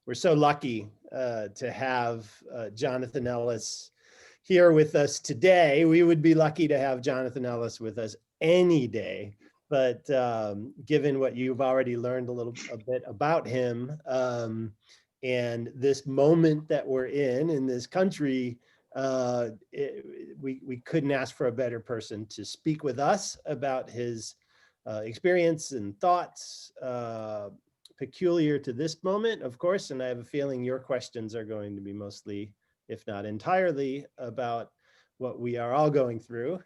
We're so lucky to have Jonathan Ellis here with us today. We would be lucky to have Jonathan Ellis with us any day, but given what you've already learned a bit about him, and this moment that we're in this country, we couldn't ask for a better person to speak with us about his experience and thoughts peculiar to this moment, of course. And I have a feeling your questions are going to be mostly, if not entirely, about what we are all going through,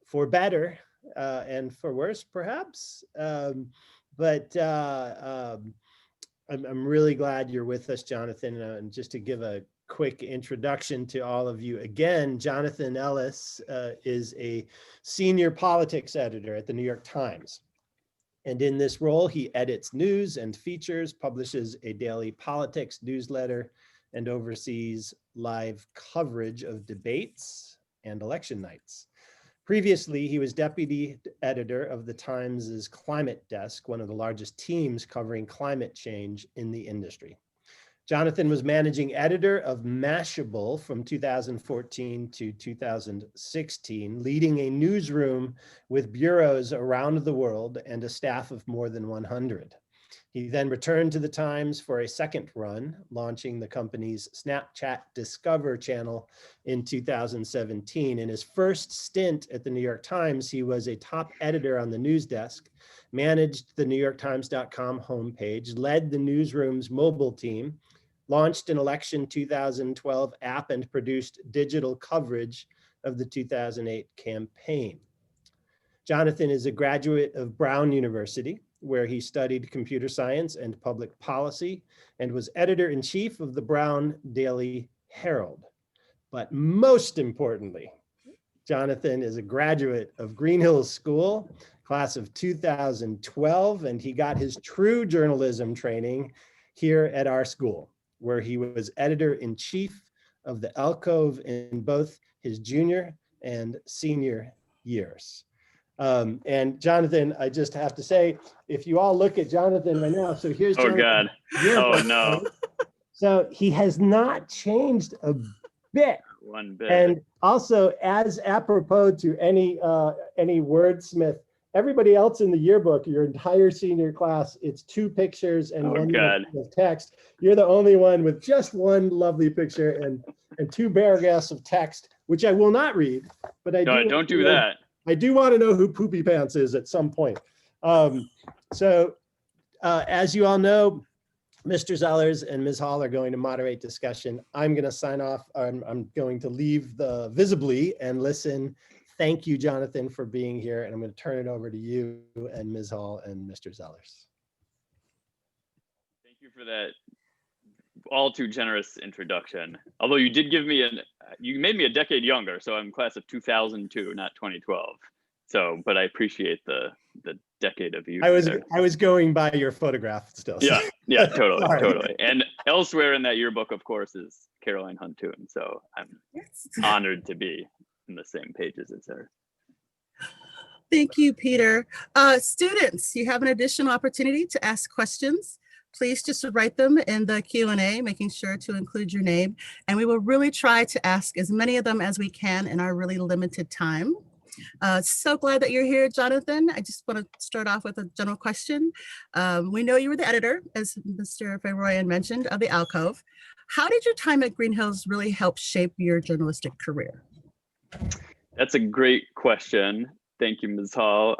for better and for worse, perhaps. But I'm really glad you're with us, Jonathan. And just to give a quick introduction to all of you again, Jonathan Ellis is a senior politics editor at the New York Times. And in this role, he edits news and features, publishes a daily politics newsletter, and oversees live coverage of debates and election nights. Previously, he was deputy editor of the Times' climate desk, one of the largest teams covering climate change in the industry. Jonathan was managing editor of Mashable from 2014 to 2016, leading a newsroom with bureaus around the world and a staff of more than 100. He then returned to the Times for a second run, launching the company's Snapchat Discover channel in 2017. In his first stint at the New York Times, he was a top editor on the news desk, managed the NewYorkTimes.com homepage, led the newsroom's mobile team, launched an election 2012 app, and produced digital coverage of the 2008 campaign. Jonathan is a graduate of Brown University, where he studied computer science and public policy and was editor-in-chief of the Brown Daily Herald. But most importantly, Jonathan is a graduate of Greenhills School, class of 2012, and he got his true journalism training here at our school, where he was editor-in-chief of the Alcove in both his junior and senior years. And Jonathan, I just have to say, if you all look at Jonathan right now, so here's Jonathan. Oh no. So he has not changed a bit. One bit. And also, as apropos to any wordsmith, everybody else in the yearbook, your entire senior class, it's 2 pictures and one of text. You're the only one with just one lovely picture and 2 paragraphs of text, which I will not read, but I don't do that. I do want to know who Poopy Pants is at some point. As you all know, Mr. Zellers and Ms. Hall are going to moderate discussion. I'm going to sign off. I'm going to leave the visibly and listen. Thank you, Jonathan, for being here. And I'm going to turn it over to you and Ms. Hall and Mr. Zellers. Thank you for that all too generous introduction. Although you did give me you made me a decade younger, so I'm class of 2002, not 2012. So, but I appreciate the decade of youth. I was going by your photograph still. So. Yeah, totally. And elsewhere in that yearbook, of course, is Caroline Huntoon. So I'm honored to be in the same pages as her. Thank you, Peter. Students, you have an additional opportunity to ask questions. Please just write them in the Q&A, making sure to include your name. And we will really try to ask as many of them as we can in our really limited time. So glad that you're here, Jonathan. I just want to start off with a general question. We know you were the editor, as Mr. Fayroyan mentioned, of the Alcove. How did your time at Greenhills really help shape your journalistic career? That's a great question. Thank you, Ms. Hall.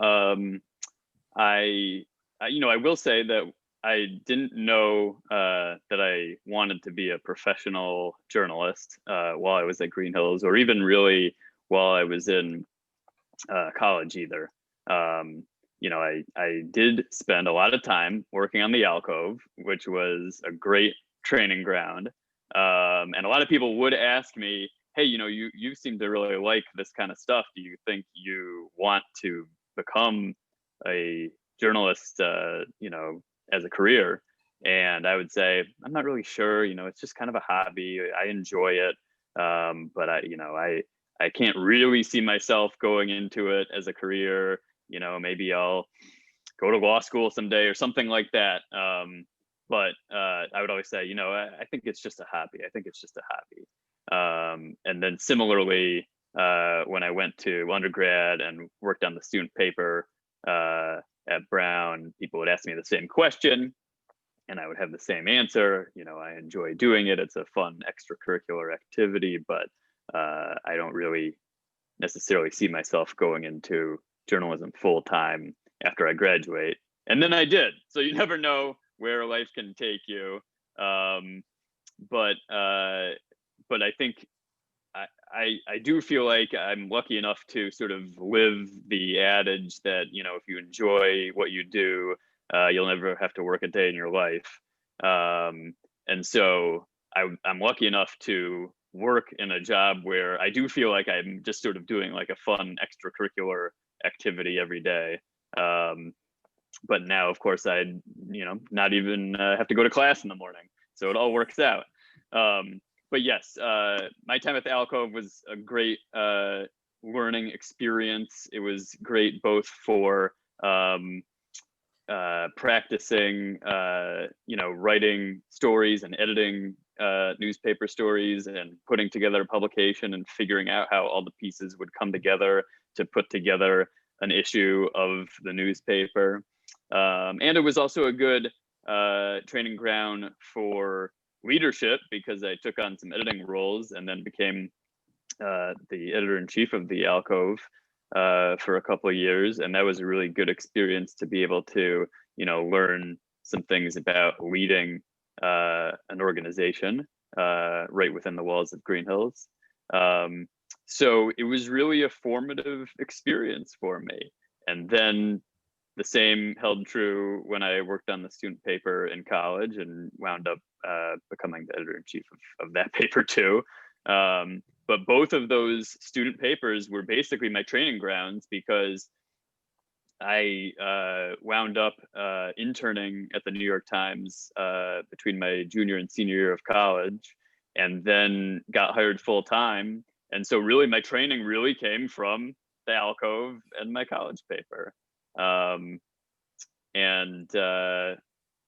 I will say that I didn't know that I wanted to be a professional journalist while I was at Greenhills, or even really while I was in college either. I did spend a lot of time working on the Alcove, which was a great training ground. And a lot of people would ask me, hey, you seem to really like this kind of stuff. Do you think you want to become a journalist, as a career? And I would say, I'm not really sure, it's just kind of a hobby. I enjoy it. But I can't really see myself going into it as a career. Maybe I'll go to law school someday or something like that. But I would always say, you know, I think it's just a hobby. I think it's just a hobby. And then similarly, when I went to undergrad and worked on the student paper at Brown, people would ask me the same question and I would have the same answer. You know, I enjoy doing it. It's a fun extracurricular activity, but I don't really necessarily see myself going into journalism full time after I graduate. And then I did. So you never know where life can take you. But I think I do feel like I'm lucky enough to sort of live the adage that, you know, if you enjoy what you do, you'll never have to work a day in your life. And so I'm lucky enough to work in a job where I do feel like I'm just sort of doing like a fun extracurricular activity every day. But now, of course, I'd, you know, not even have to go to class in the morning. So it all works out. But yes, my time at the Alcove was a great learning experience. It was great both for practicing, you know, writing stories and editing newspaper stories and putting together a publication and figuring out how all the pieces would come together to put together an issue of the newspaper. And it was also a good training ground for leadership because I took on some editing roles and then became the editor-in-chief of the Alcove for a couple of years. And that was a really good experience to be able to, you know, learn some things about leading an organization right within the walls of Greenhills. So it was really a formative experience for me. And then the same held true when I worked on the student paper in college and wound up becoming the editor-in-chief of that paper too. But both of those student papers were basically my training grounds because I wound up interning at the New York Times between my junior and senior year of college, and then got hired full time. And so really my training really came from the Alcove and my college paper.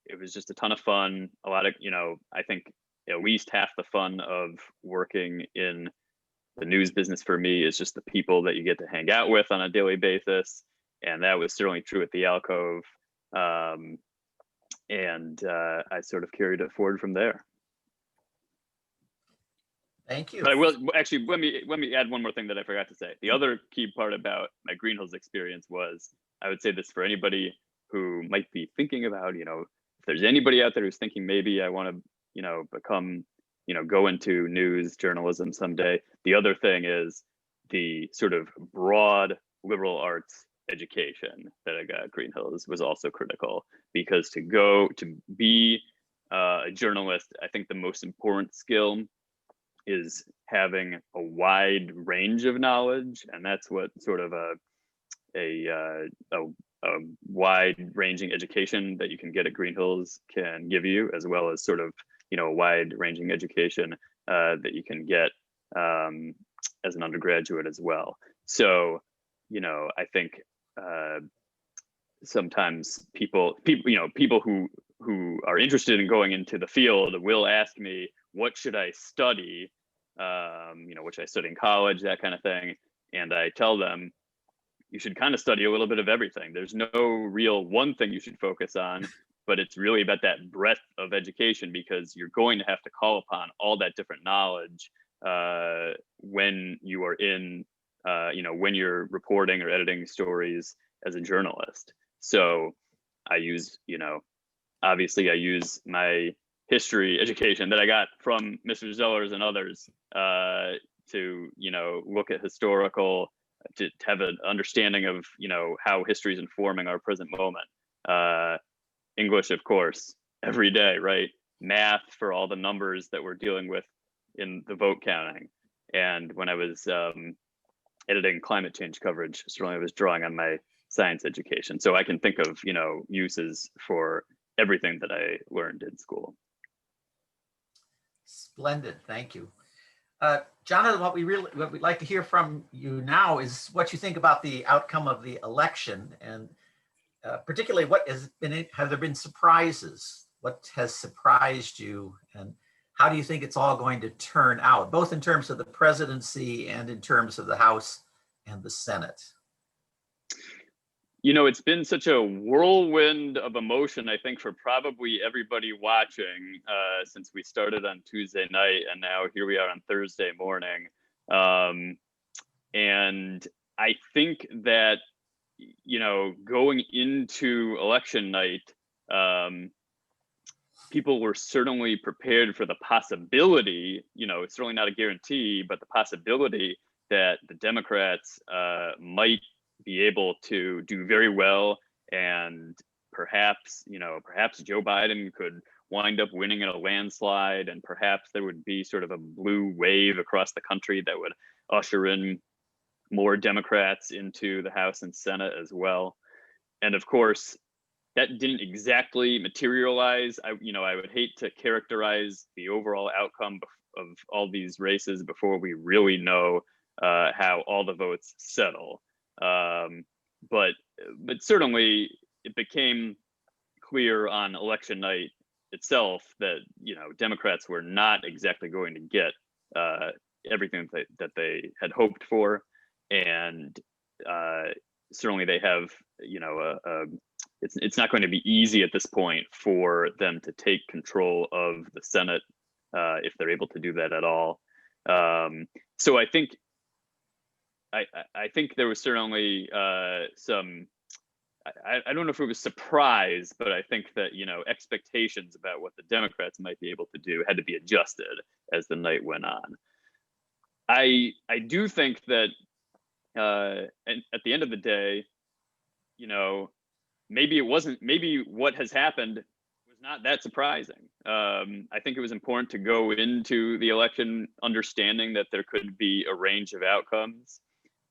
It was just a ton of fun. A lot of, you know, I think at least half the fun of working in the news business for me is just the people that you get to hang out with on a daily basis. And that was certainly true at the Alcove. I sort of carried it forward from there. Thank you. But I will actually, let me add one more thing that I forgot to say. The other key part about my Greenhills experience was, I would say this for anybody who might be thinking about, you know, if there's anybody out there who's thinking maybe I want to, you know, become, you know, go into news journalism someday. The other thing is the sort of broad liberal arts education that I got at Greenhills was also critical, because to be a journalist, I think the most important skill is having a wide range of knowledge, and that's what sort of a wide-ranging education that you can get at Greenhills can give you, as well as sort of, you know, a wide-ranging education that you can get as an undergraduate as well. So, you know, I think sometimes people who are interested in going into the field will ask me, what should I study? You know, what should I study in college, that kind of thing. And I tell them, you should kind of study a little bit of everything. There's no real one thing you should focus on, but it's really about that breadth of education, because you're going to have to call upon all that different knowledge when you are in, you know, when you're reporting or editing stories as a journalist. So I use, you know, obviously I use my history education that I got from Mr. Zellers and others to, you know, look at historical, to have an understanding of, you know, how history is informing our present moment. English, of course, every day, right? Math for all the numbers that we're dealing with in the vote counting. And when I was editing climate change coverage, certainly I was drawing on my science education. So I can think of, you know, uses for everything that I learned in school. Splendid, thank you. Jonathan, what we'd like to hear from you now is what you think about the outcome of the election, and particularly have there been surprises what has surprised you, and how do you think it's all going to turn out, both in terms of the presidency and in terms of the House and the Senate? You know, it's been such a whirlwind of emotion, I think, for probably everybody watching since we started on Tuesday night, and now here we are on Thursday morning. And I think that, you know, going into election night, people were certainly prepared for the possibility, you know, it's certainly not a guarantee, but the possibility that the Democrats might be able to do very well, and perhaps, you know, perhaps Joe Biden could wind up winning in a landslide, and perhaps there would be sort of a blue wave across the country that would usher in more Democrats into the House and Senate as well. And of course, that didn't exactly materialize. I would hate to characterize the overall outcome of all these races before we really know how all the votes settle. But certainly it became clear on election night itself that, you know, Democrats were not exactly going to get everything that they had hoped for, and certainly they have, you know, it's not going to be easy at this point for them to take control of the Senate if they're able to do that at all. So I think there was certainly some, I don't know if it was surprise, but I think that, you know, expectations about what the Democrats might be able to do had to be adjusted as the night went on. I do think that and at the end of the day, you know, maybe what has happened was not that surprising. I think it was important to go into the election understanding that there could be a range of outcomes.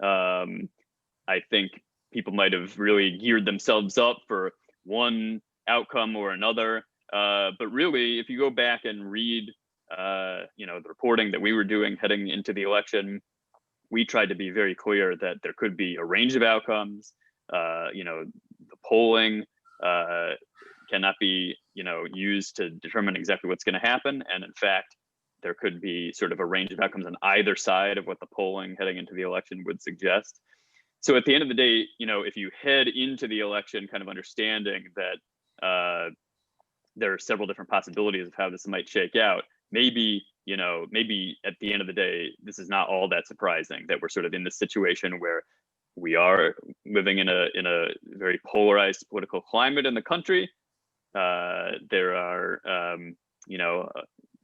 I think people might have really geared themselves up for one outcome or another. But really, if you go back and read, you know, the reporting that we were doing heading into the election, we tried to be very clear that there could be a range of outcomes. You know, the polling cannot be, you know, used to determine exactly what's going to happen. And in fact, there could be sort of a range of outcomes on either side of what the polling heading into the election would suggest. So at the end of the day, you know, if you head into the election kind of understanding that there are several different possibilities of how this might shake out, maybe, you know, maybe at the end of the day, this is not all that surprising that we're sort of in this situation where we are living in a very polarized political climate in the country. There are, you know,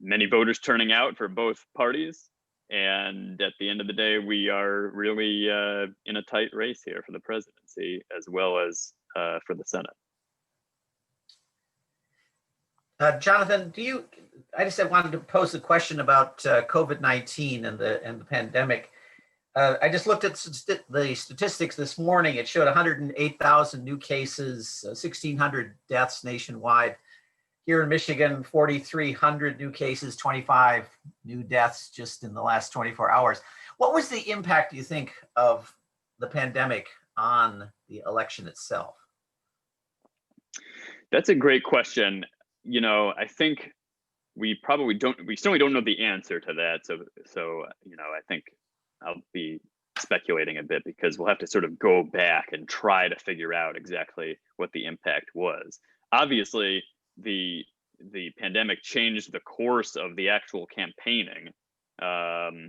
many voters turning out for both parties. And at the end of the day, we are really in a tight race here for the presidency as well as for the Senate. Jonathan, I just wanted to pose a question about COVID-19 and the pandemic. I just looked at the statistics this morning. It showed 108,000 new cases, 1,600 deaths nationwide. Here in Michigan, 4,300 new cases, 25 new deaths just in the last 24 hours. What was the impact, do you think, of the pandemic on the election itself? That's a great question. You know, I think we certainly don't know the answer to that. So, you know, I think I'll be speculating a bit because we'll have to sort of go back and try to figure out exactly what the impact was. Obviously, the pandemic changed the course of the actual campaigning.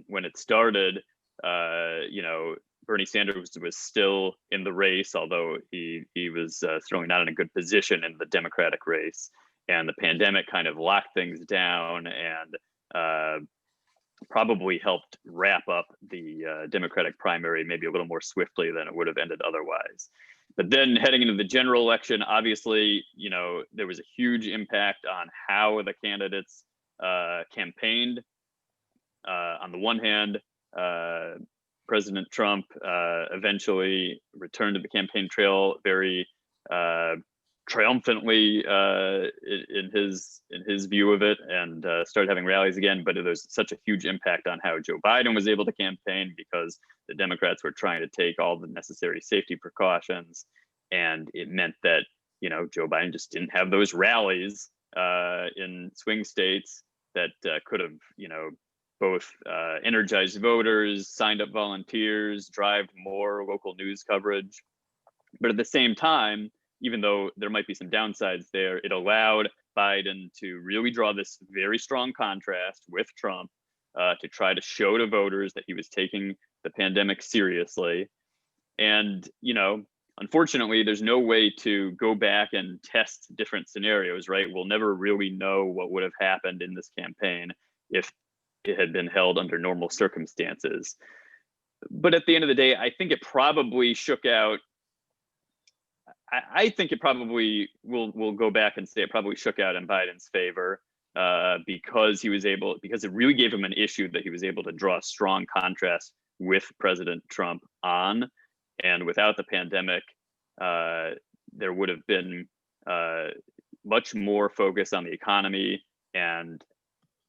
When it started, you know, Bernie Sanders was still in the race, although he was certainly not in a good position in the Democratic race. And the pandemic kind of locked things down and probably helped wrap up the Democratic primary maybe a little more swiftly than it would have ended otherwise. But then heading into the general election, obviously, you know, there was a huge impact on how the candidates campaigned. On the one hand, President Trump eventually returned to the campaign trail very triumphantly in his view of it, and started having rallies again. But there's such a huge impact on how Joe Biden was able to campaign because the Democrats were trying to take all the necessary safety precautions, and it meant that, you know, Joe Biden just didn't have those rallies in swing states that could have, both energized voters, signed up volunteers, drive more local news coverage. But at the same time, even though there might be some downsides there, it allowed Biden to really draw this very strong contrast with Trump, to try to show to voters that he was taking the pandemic seriously. And, unfortunately, there's no way to go back and test different scenarios, right? We'll never really know what would have happened in this campaign if it had been held under normal circumstances. But at the end of the day, I think it probably shook out. I think it probably will go back and say it probably shook out in Biden's favor, because it really gave him an issue that he was able to draw a strong contrast with President Trump on. And without the pandemic, there would have been much more focus on the economy. And,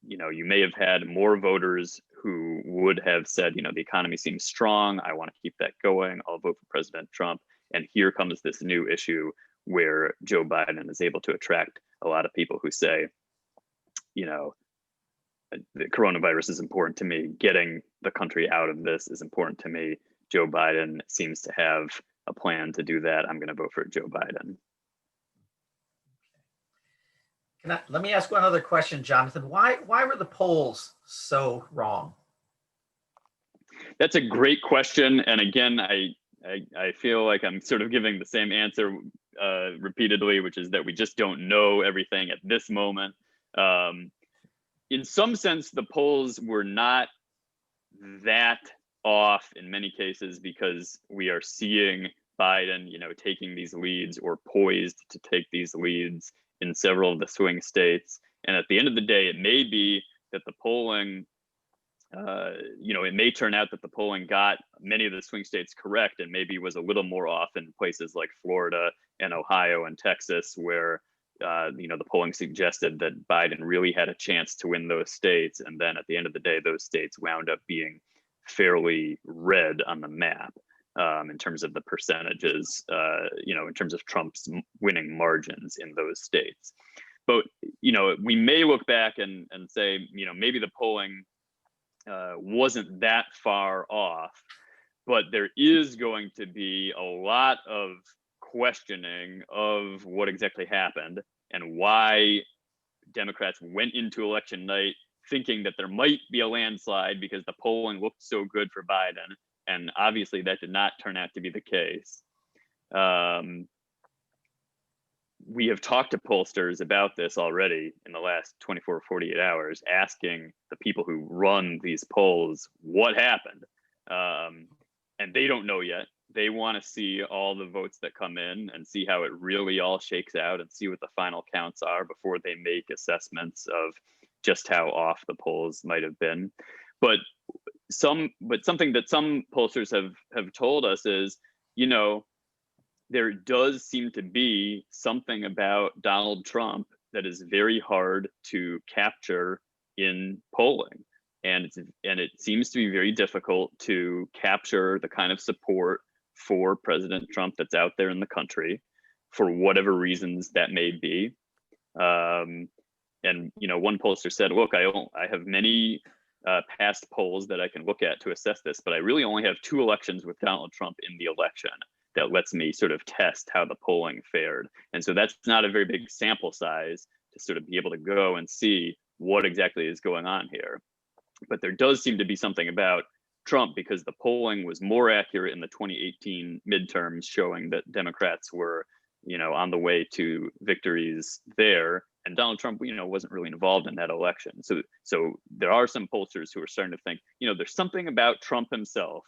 you may have had more voters who would have said, the economy seems strong. I want to keep that going. I'll vote for President Trump. And here comes this new issue where Joe Biden is able to attract a lot of people who say, the coronavirus is important to me. Getting the country out of this is important to me. Joe Biden seems to have a plan to do that. I'm going to vote for Joe Biden. Let me ask one other question, Jonathan. Why were the polls so wrong? That's a great question. And again, I feel like I'm sort of giving the same answer repeatedly, which is that we just don't know everything at this moment. In some sense, the polls were not that off in many cases because we are seeing Biden, taking these leads or poised to take these leads in several of the swing states. And at the end of the day, it may be that the polling, it may turn out that the polling got many of the swing states correct and maybe was a little more off in places like Florida and Ohio and Texas, where the polling suggested that Biden really had a chance to win those states. And then at the end of the day, those states wound up being fairly red on the map in terms of the percentages, in terms of Trump's winning margins in those states. But, we may look back and say, maybe the polling wasn't that far off, but there is going to be a lot of questioning of what exactly happened and why Democrats went into election night thinking that there might be a landslide because the polling looked so good for Biden. And obviously that did not turn out to be the case. We have talked to pollsters about this already in the last 24 or 48 hours, asking the people who run these polls what happened. And they don't know yet. They want to see all the votes that come in and see how it really all shakes out and see what the final counts are before they make assessments of just how off the polls might have been. But something that some pollsters have told us is, there does seem to be something about Donald Trump that is very hard to capture in polling. And it seems to be very difficult to capture the kind of support for President Trump that's out there in the country for whatever reasons that may be. And, one pollster said, look, I have many past polls that I can look at to assess this, but I really only have 2 elections with Donald Trump in the election that lets me sort of test how the polling fared. And so that's not a very big sample size to sort of be able to go and see what exactly is going on here. But there does seem to be something about Trump because the polling was more accurate in the 2018 midterms, showing that Democrats were, on the way to victories there. And Donald Trump, wasn't really involved in that election. So there are some pollsters who are starting to think, there's something about Trump himself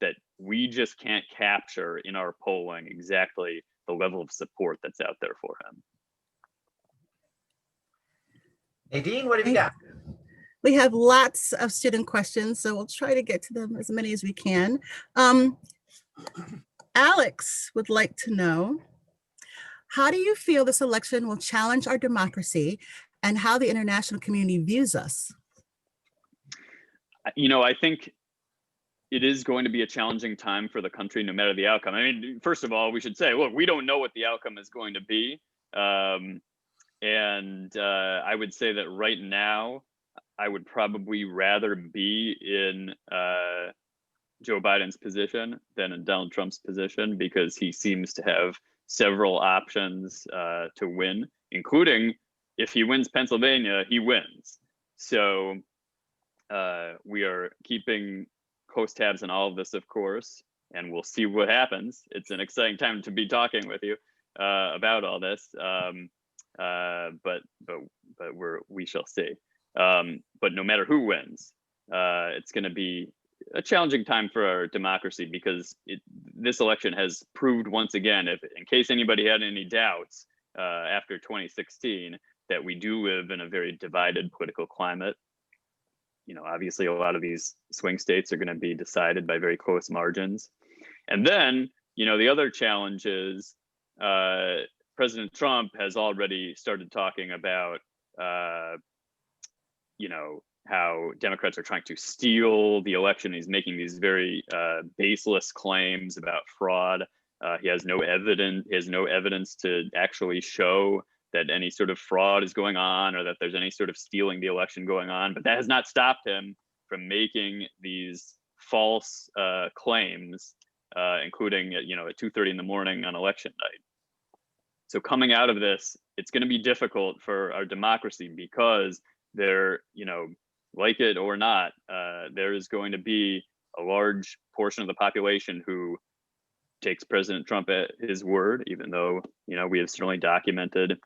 that we just can't capture in our polling exactly the level of support that's out there for him. Nadine, what have you got? We have lots of student questions, so we'll try to get to them as many as we can. Alex would like to know, how do you feel this election will challenge our democracy and how the international community views us? I think it is going to be a challenging time for the country, no matter the outcome. I mean, first of all, we should say, look, we don't know what the outcome is going to be. And I would say that right now, I would probably rather be in Joe Biden's position than in Donald Trump's position, because he seems to have several options to win, including if he wins Pennsylvania, he wins. So we are keeping close tabs on all of this, of course, and we'll see what happens. It's an exciting time to be talking with you about all this, but we shall see. But no matter who wins, it's going to be a challenging time for our democracy, because this election has proved once again, in case anybody had any doubts after 2016, that we do live in a very divided political climate. You know, obviously a lot of these swing states are going to be decided by very close margins. And then, you know, the other challenge is President Trump has already started talking about, you know, how Democrats are trying to steal the election. He's making these very baseless claims about fraud. He has no evidence to actually show that any sort of fraud is going on, or that there's any sort of stealing the election going on. But that has not stopped him from making these false claims, including at 2:30 in the morning on election night. So coming out of this, it's going to be difficult for our democracy, because there, you know, like it or not, there is going to be a large portion of the population who takes President Trump at his word, even though, you know, we have certainly documented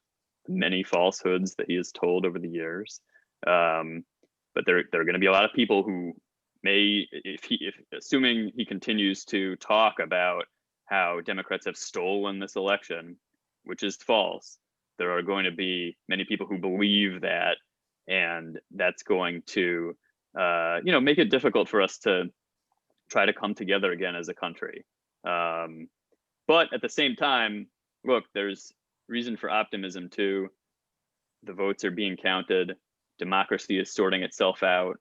many falsehoods that he has told over the years. But there are going to be a lot of people who may, if assuming he continues to talk about how Democrats have stolen this election, which is false, there are going to be many people who believe that, and that's going to, you know, make it difficult for us to try to come together again as a country. But at the same time, look, there's reason for optimism too. The votes are being counted. Democracy is sorting itself out.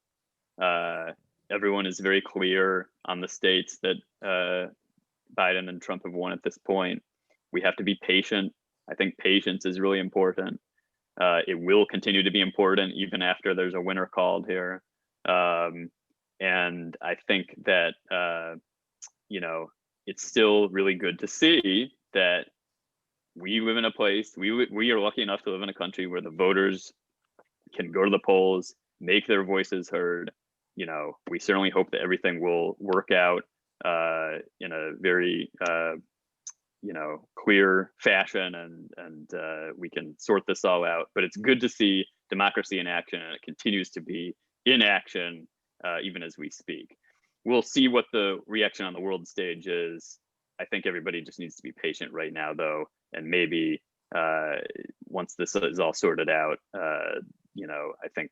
Everyone is very clear on the states that Biden and Trump have won at this point. We have to be patient. I think patience is really important. It will continue to be important even after there's a winner called here. And I think that, you know, it's still really good to see that we live in a place, we are lucky enough to live in a country where the voters can go to the polls, make their voices heard. You know, we certainly hope that everything will work out in a very, you know, clear fashion, and we can sort this all out. But it's good to see democracy in action, and it continues to be in action even as we speak. We'll see what the reaction on the world stage is. I think everybody just needs to be patient right now, though, and maybe once this is all sorted out, you know, I think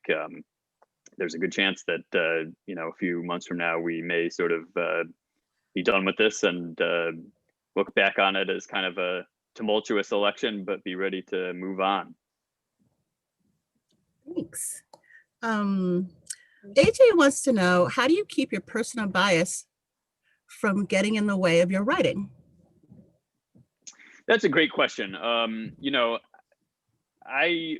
there's a good chance that you know, a few months from now we may sort of be done with this and look back on it as kind of a tumultuous election, but be ready to move on. Thanks. AJ wants to know, how do you keep your personal bias from getting in the way of your writing? That's a great question. You know, I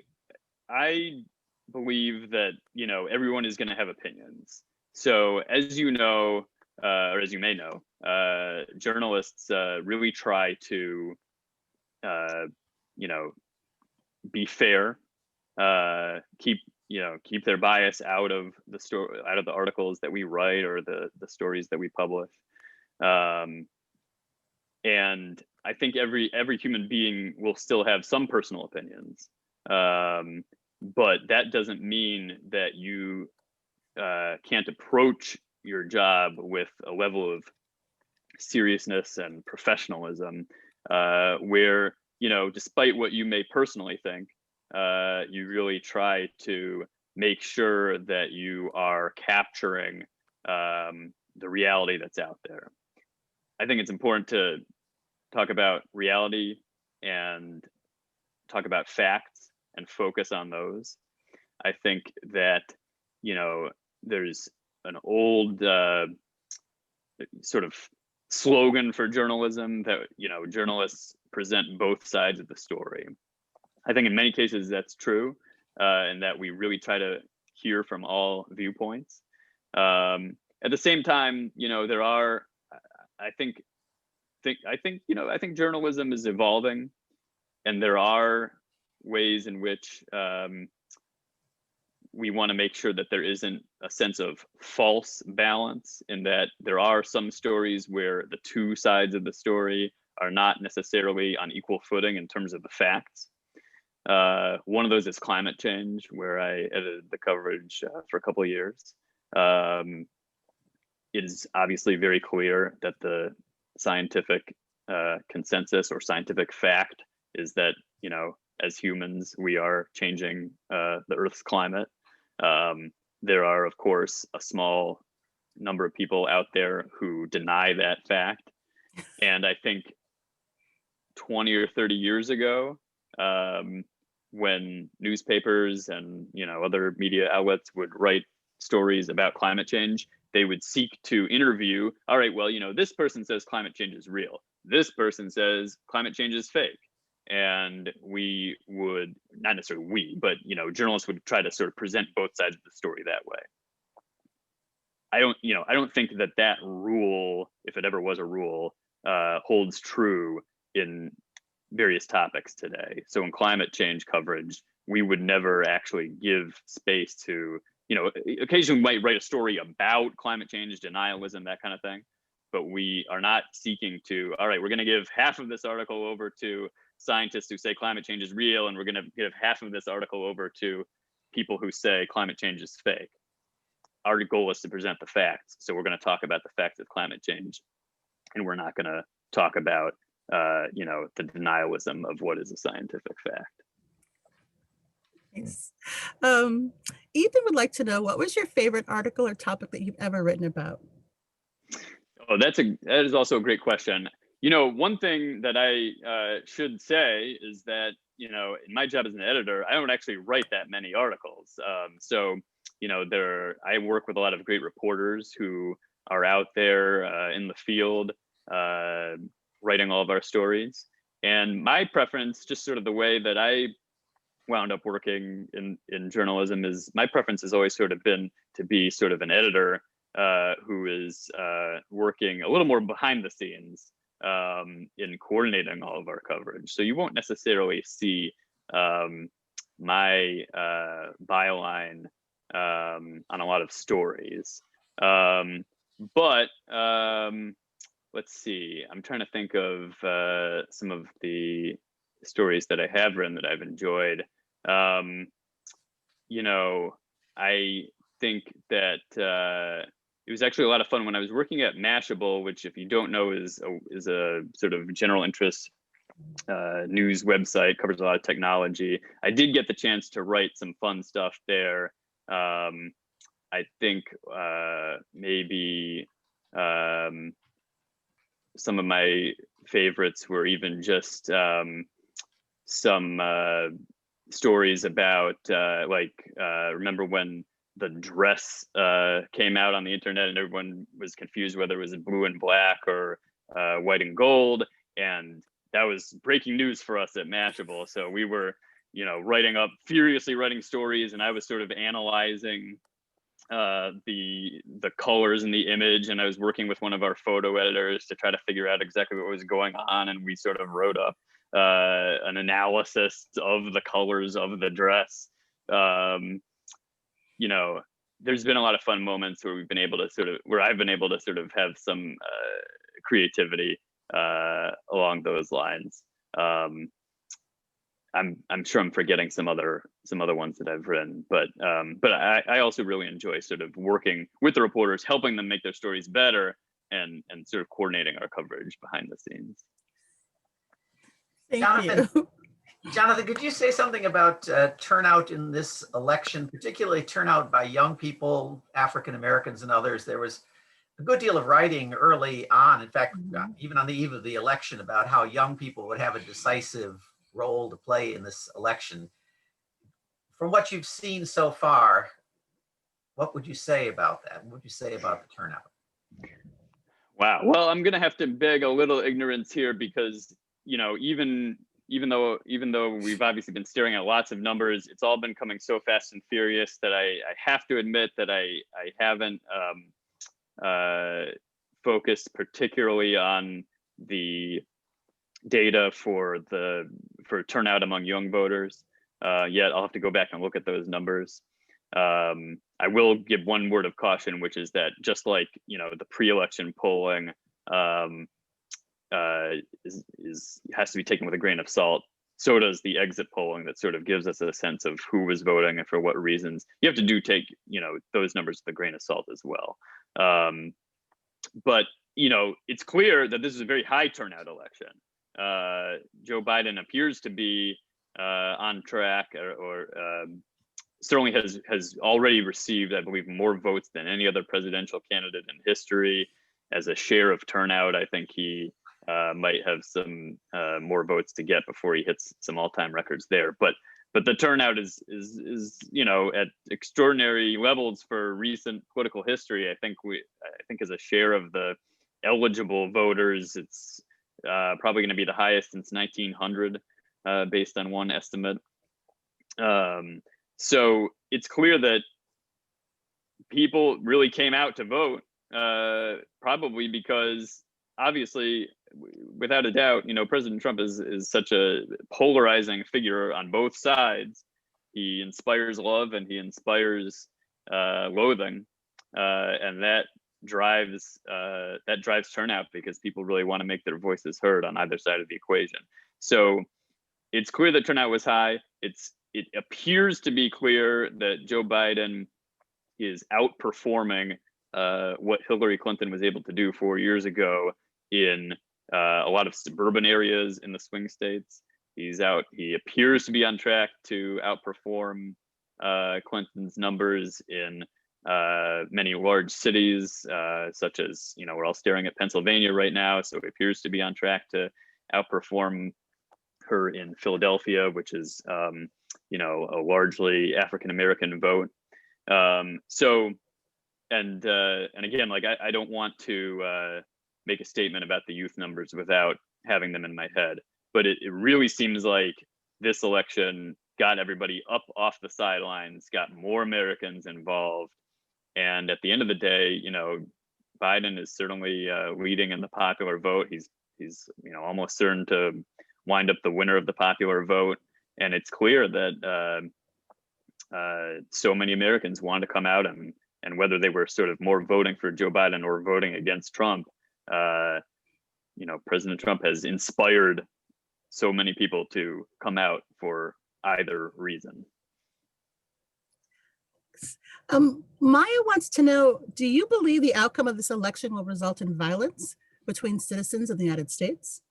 believe that, you know, everyone is going to have opinions. So as you know, or as you may know, journalists really try to, you know, be fair, keep their bias out of the story, out of the articles that we write or the stories that we publish. And I think every human being will still have some personal opinions, but that doesn't mean that you can't approach your job with a level of seriousness and professionalism, where, you know, despite what you may personally think, you really try to make sure that you are capturing the reality that's out there. I think it's important to talk about reality and talk about facts and focus on those. I think that, you know, there's an old sort of slogan for journalism that, you know, journalists present both sides of the story. I think in many cases that's true, and that we really try to hear from all viewpoints. At the same time, you know, there are, I think journalism is evolving, and there are ways in which we want to make sure that there isn't a sense of false balance, in that there are some stories where the two sides of the story are not necessarily on equal footing in terms of the facts. One of those is climate change, where I edited the coverage for a couple of years. It is obviously very clear that the scientific consensus or scientific fact is that, you know, as humans, we are changing the Earth's climate. There are, of course, a small number of people out there who deny that fact. And I think 20 or 30 years ago, when newspapers and, you know, other media outlets would write stories about climate change, they would seek to interview, all right, well, you know, this person says climate change is real. This person says climate change is fake. And we would, not necessarily we, but, you know, journalists would try to sort of present both sides of the story that way. I don't think that that rule, if it ever was a rule, holds true in various topics today. So in climate change coverage, we would never actually give space to, you know, occasionally we might write a story about climate change, denialism, that kind of thing, but we are not seeking to, all right, we're going to give half of this article over to scientists who say climate change is real, and we're going to give half of this article over to people who say climate change is fake. Our goal is to present the facts. So we're going to talk about the facts of climate change, and we're not going to talk about, you know, the denialism of what is a scientific fact. Thanks. Ethan would like to know, what was your favorite article or topic that you've ever written about? Oh, that is also a great question. You know, one thing that I should say is that, you know, in my job as an editor, I don't actually write that many articles. So, you know, I work with a lot of great reporters who are out there in the field writing all of our stories. And my preference, just sort of the way that I wound up working in journalism, is my preference has always sort of been to be sort of an editor who is working a little more behind the scenes in coordinating all of our coverage. So you won't necessarily see my byline on a lot of stories. But let's see, I'm trying to think of some of the stories that I have written that I've enjoyed. You know, I think that it was actually a lot of fun when I was working at Mashable, which, if you don't know, is a sort of general interest news website, covers a lot of technology. I did get the chance to write some fun stuff there. I think maybe some of my favorites were even just some stories about remember when the dress came out on the internet and everyone was confused whether it was blue and black or white and gold, and that was breaking news for us at Mashable. So we were, you know, furiously writing stories, and I was sort of analyzing the colors in the image, and I was working with one of our photo editors to try to figure out exactly what was going on, and we sort of wrote up an analysis of the colors of the dress. You know, there's been a lot of fun moments where I've been able to sort of have some creativity along those lines. I'm sure I'm forgetting some other ones that I've written, but I also really enjoy sort of working with the reporters, helping them make their stories better, and sort of coordinating our coverage behind the scenes. Thank you. Jonathan, could you say something about turnout in this election, particularly turnout by young people, African Americans and others? There was a good deal of writing early on, in fact, even on the eve of the election, about how young people would have a decisive role to play in this election. From what you've seen so far, what would you say about that? What would you say about the turnout? Wow. Well, I'm going to have to beg a little ignorance here, because, you know, even even though we've obviously been staring at lots of numbers, it's all been coming so fast and furious that I have to admit that I haven't focused particularly on the data for turnout among young voters. Yet I'll have to go back and look at those numbers. I will give one word of caution, which is that just like, you know, the pre-election polling has to be taken with a grain of salt, so does the exit polling that sort of gives us a sense of who was voting and for what reasons. You have to take, you know, those numbers with a grain of salt as well. But, you know, it's clear that this is a very high turnout election. Joe Biden appears to be on track, or certainly has already received, I believe, more votes than any other presidential candidate in history. As a share of turnout, I think he might have some more votes to get before he hits some all-time records there. But the turnout is you know, at extraordinary levels for recent political history. I think as a share of the eligible voters, it's probably going to be the highest since 1900, based on one estimate. So it's clear that people really came out to vote, probably because, obviously, without a doubt, you know, President Trump is such a polarizing figure on both sides. He inspires love and he inspires loathing, and that drives turnout, because people really want to make their voices heard on either side of the equation. So it's clear that turnout was high. It appears to be clear that Joe Biden is outperforming what Hillary Clinton was able to do 4 years ago in a lot of suburban areas in the swing states. He appears to be on track to outperform Clinton's numbers in many large cities, such as, you know, we're all staring at Pennsylvania right now. So he appears to be on track to outperform her in Philadelphia, which is, you know, a largely African-American vote. So, and again, like, I don't want to make a statement about the youth numbers without having them in my head, but it really seems like this election got everybody up off the sidelines, got more Americans involved. And at the end of the day, you know, Biden is certainly leading in the popular vote. He's you know, almost certain to wind up the winner of the popular vote. And it's clear that so many Americans wanted to come out, and whether they were sort of more voting for Joe Biden or voting against Trump, you know, President Trump has inspired so many people to come out for either reason. Maya wants to know, do you believe the outcome of this election will result in violence between citizens of the United States?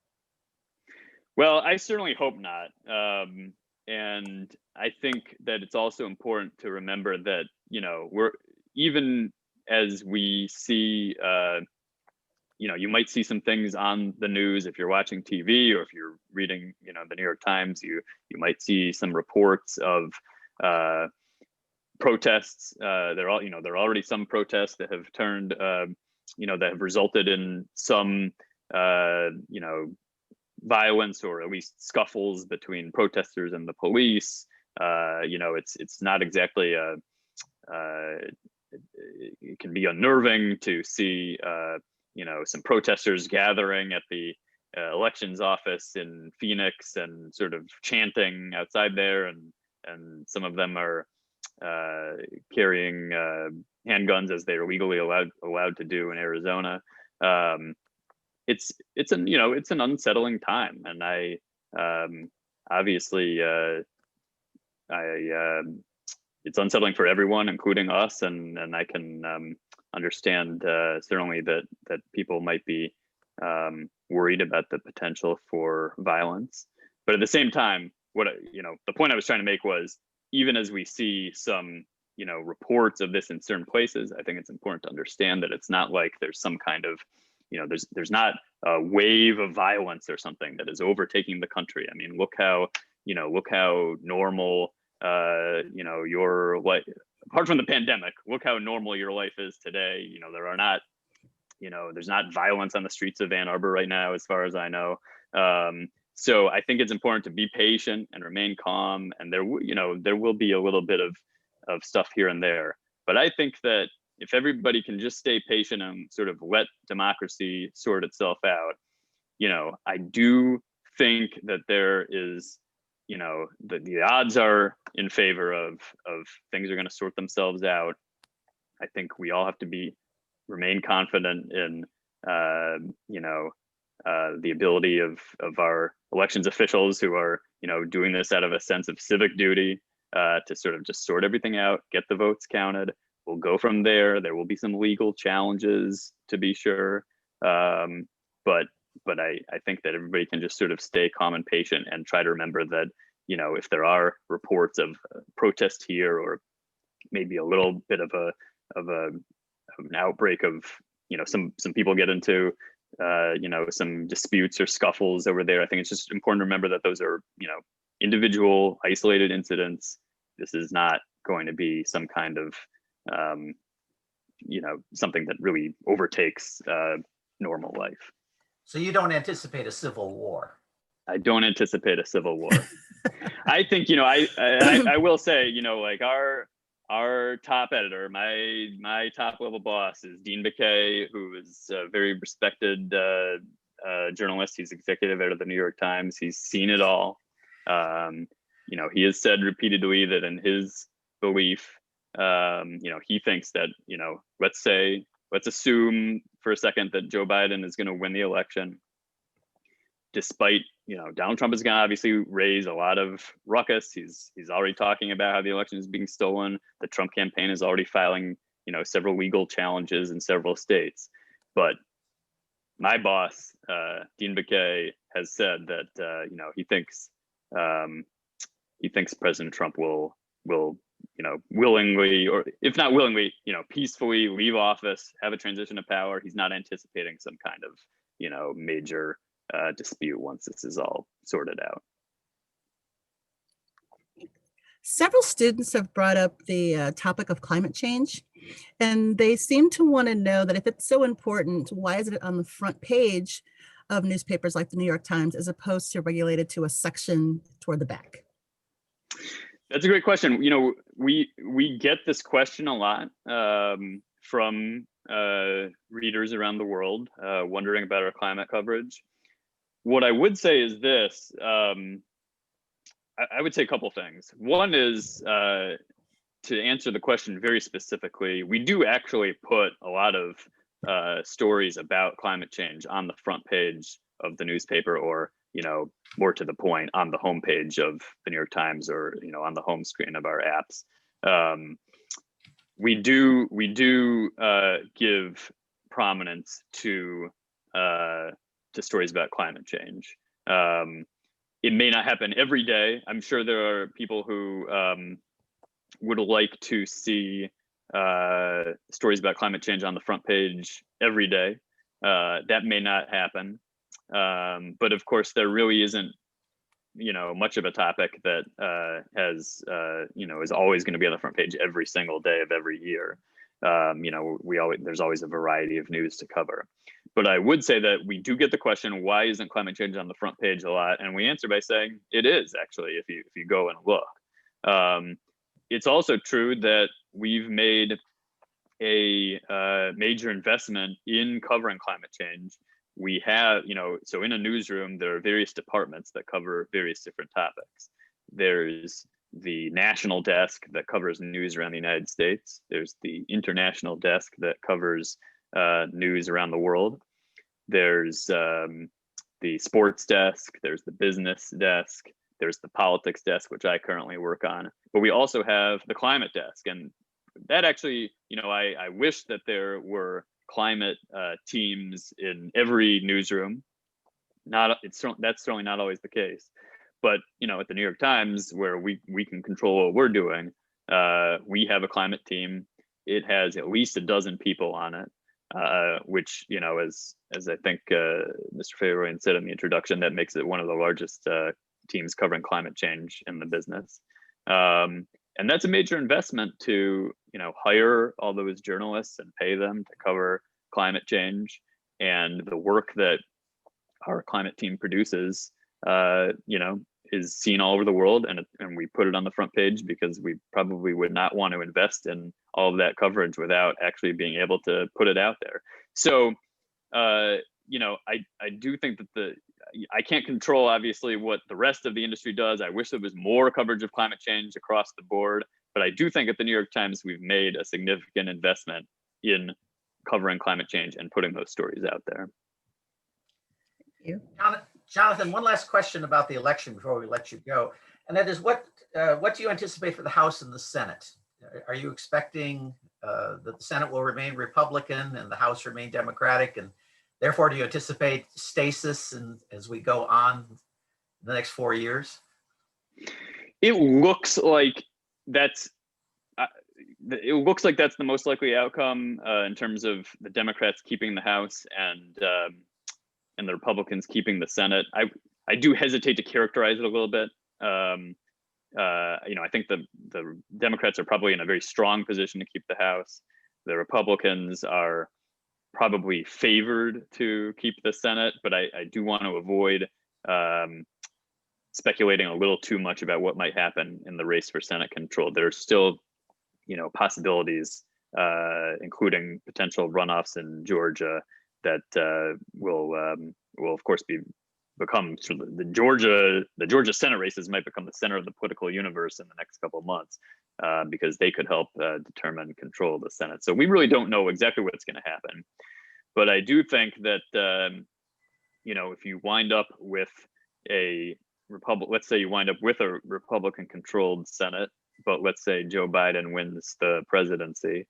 Well, I certainly hope not. And I think that it's also important to remember that, you know, even as we see, you know, you might see some things on the news if you're watching TV, or if you're reading, you know, the New York Times, you might see some reports of protests. There are already some protests that have turned, you know, that have resulted in some, you know, violence, or at least scuffles between protesters and the police. You know, it's not exactly it can be unnerving to see, you know, some protesters gathering at the elections office in Phoenix and sort of chanting outside there, and some of them are carrying handguns, as they are legally allowed to do in Arizona. It's an unsettling time, and I obviously it's unsettling for everyone, including us, and I can understand certainly that people might be worried about the potential for violence. But at the same time, the point I was trying to make was, even as we see some, you know, reports of this in certain places, I think it's important to understand that it's not like there's some kind of, you know, there's not a wave of violence or something that is overtaking the country. I mean, look how normal, you know, your life, apart from the pandemic, look how normal your life is today. You know, there's not violence on the streets of Ann Arbor right now, as far as I know. So I think it's important to be patient and remain calm. And there will be a little bit of stuff here and there. But I think that if everybody can just stay patient and sort of let democracy sort itself out, I do think that there is, the odds are in favor of things are going to sort themselves out. I think we all have to remain confident in, the ability of our elections officials who are, doing this out of a sense of civic duty, to sort of just sort everything out, get the votes counted. We'll go from there. There will be some legal challenges, to be sure. But I think that everybody can just sort of stay calm and patient and try to remember that, if there are reports of protest here, or maybe a little bit of an outbreak of, some people get into, some disputes or scuffles over there. I think it's just important to remember that those are, individual isolated incidents. This is not going to be some kind of, something that really overtakes normal life. So you don't anticipate a civil war? I don't anticipate a civil war. I think, I will say, like our top editor, my top level boss is Dean Baquet, who is a very respected journalist. He's executive editor of the New York Times. He's seen it all. He has said repeatedly that in his belief, he thinks that, let's assume for a second that Joe Biden is going to win the election, despite, Donald Trump is going to obviously raise a lot of ruckus. He's already talking about how the election is being stolen. The Trump campaign is already filing, several legal challenges in several states. But my boss, Dean Baquet, has said that, he thinks President Trump will willingly, or if not willingly, peacefully leave office, have a transition of power. He's not anticipating some kind of, major dispute once this is all sorted out. Several students have brought up the topic of climate change, and they seem to want to know that if it's so important, why is it on the front page of newspapers like the New York Times, as opposed to regulated to a section toward the back? That's a great question. We get this question a lot from readers around the world wondering about our climate coverage. What I would say is this. I would say a couple things. One is to answer the question very specifically, we do actually put a lot of stories about climate change on the front page of the newspaper, or more to the point, on the homepage of the New York Times, or on the home screen of our apps. We do give prominence to stories about climate change. It may not happen every day. I'm sure there are people who would like to see stories about climate change on the front page every day. That may not happen. But of course, there really isn't, much of a topic that has, is always going to be on the front page every single day of every year. There's always a variety of news to cover. But I would say that we do get the question, why isn't climate change on the front page a lot? And we answer by saying it is, actually, if you go and look. It's also true that we've made a major investment in covering climate change. We have, so in a newsroom, there are various departments that cover various different topics. There's the national desk that covers news around the United States. There's the international desk that covers news around the world. There's the sports desk. There's the business desk. There's the politics desk, which I currently work on. But we also have the climate desk. And that actually, I wish that there were climate teams in every newsroom. That's certainly not always the case. But at the New York Times, where we can control what we're doing, we have a climate team. It has at least a dozen people on it, which as I think Mr. Favorite said in the introduction, that makes it one of the largest teams covering climate change in the business. And that's a major investment to hire all those journalists and pay them to cover climate change. And the work that our climate team produces you know, is seen all over the world, and we put it on the front page because we probably would not want to invest in all of that coverage without actually being able to put it out there. So, you know, I do think that I can't control obviously what the rest of the industry does. I wish there was more coverage of climate change across the board, but I do think at the New York Times we've made a significant investment in covering climate change and putting those stories out there. Thank you. Jonathan, one last question about the election before we let you go, and that is what do you anticipate for the House and the Senate? Are you expecting that the Senate will remain Republican and the House remain Democratic, and therefore do you anticipate stasis as we go on the next 4 years? It looks like that's the most likely outcome in terms of the Democrats keeping the House and the Republicans keeping the Senate. I do hesitate to characterize it a little bit. You know, I think the Democrats are probably in a very strong position to keep the House. The Republicans are probably favored to keep the Senate, but I do want to avoid speculating a little too much about what might happen in the race for Senate control. There's still, you know, possibilities, including potential runoffs in Georgia that will of course become sort of the Georgia Senate races might become the center of the political universe in the next couple of months, because they could help determine control of the Senate. So we really don't know exactly what's going to happen, but I do think that you know, if you wind up with let's say you wind up with a Republican-controlled Senate, but let's say Joe Biden wins the presidency.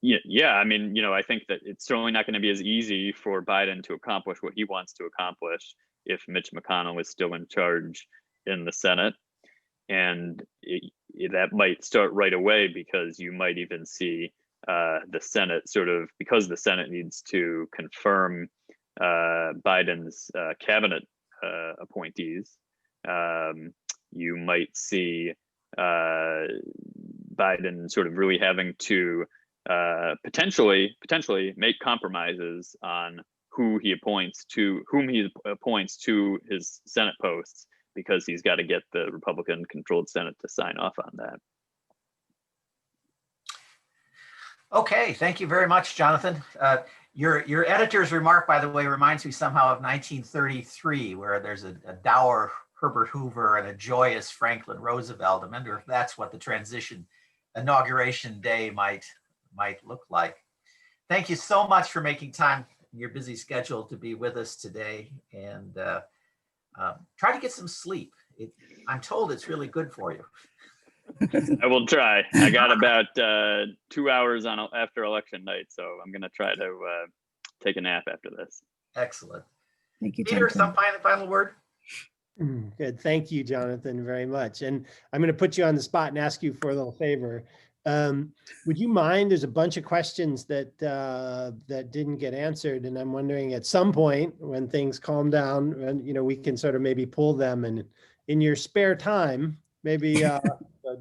Yeah, I mean, you know, I think that it's certainly not going to be as easy for Biden to accomplish what he wants to accomplish if Mitch McConnell is still in charge in the Senate. And that might start right away, because you might even see the Senate sort of, because the Senate needs to confirm Biden's cabinet appointees, you might see Biden sort of really having to potentially make compromises on whom he appoints to his Senate posts, because he's got to get the Republican-controlled Senate to sign off on that. Okay, thank you very much, Jonathan. Your editor's remark, by the way, reminds me somehow of 1933, where there's a dour Herbert Hoover and a joyous Franklin Roosevelt. I wonder if that's what the inauguration day might look like. Thank you so much for making time in your busy schedule to be with us today, and try to get some sleep. I'm told it's really good for you. I will try. I got about 2 hours after election night, so I'm going to try to take a nap after this. Excellent. Thank you, Peter, Jonathan. some final word? Good. Thank you, Jonathan, very much. And I'm going to put you on the spot and ask you for a little favor. Would you mind? There's a bunch of questions that didn't get answered, and I'm wondering at some point when things calm down, and you know, we can sort of maybe pull them, and in your spare time, maybe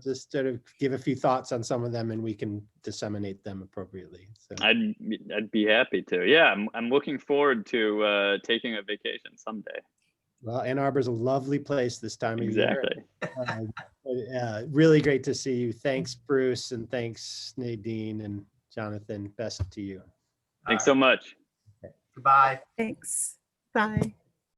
just sort of give a few thoughts on some of them, and we can disseminate them appropriately. So I'd be happy to. Yeah, I'm looking forward to taking a vacation someday. Well, Ann Arbor's a lovely place this time of year. Exactly. Really great to see you. Thanks, Bruce, and thanks, Nadine and Jonathan. Best to you. Thanks so much. Goodbye. Thanks. Bye.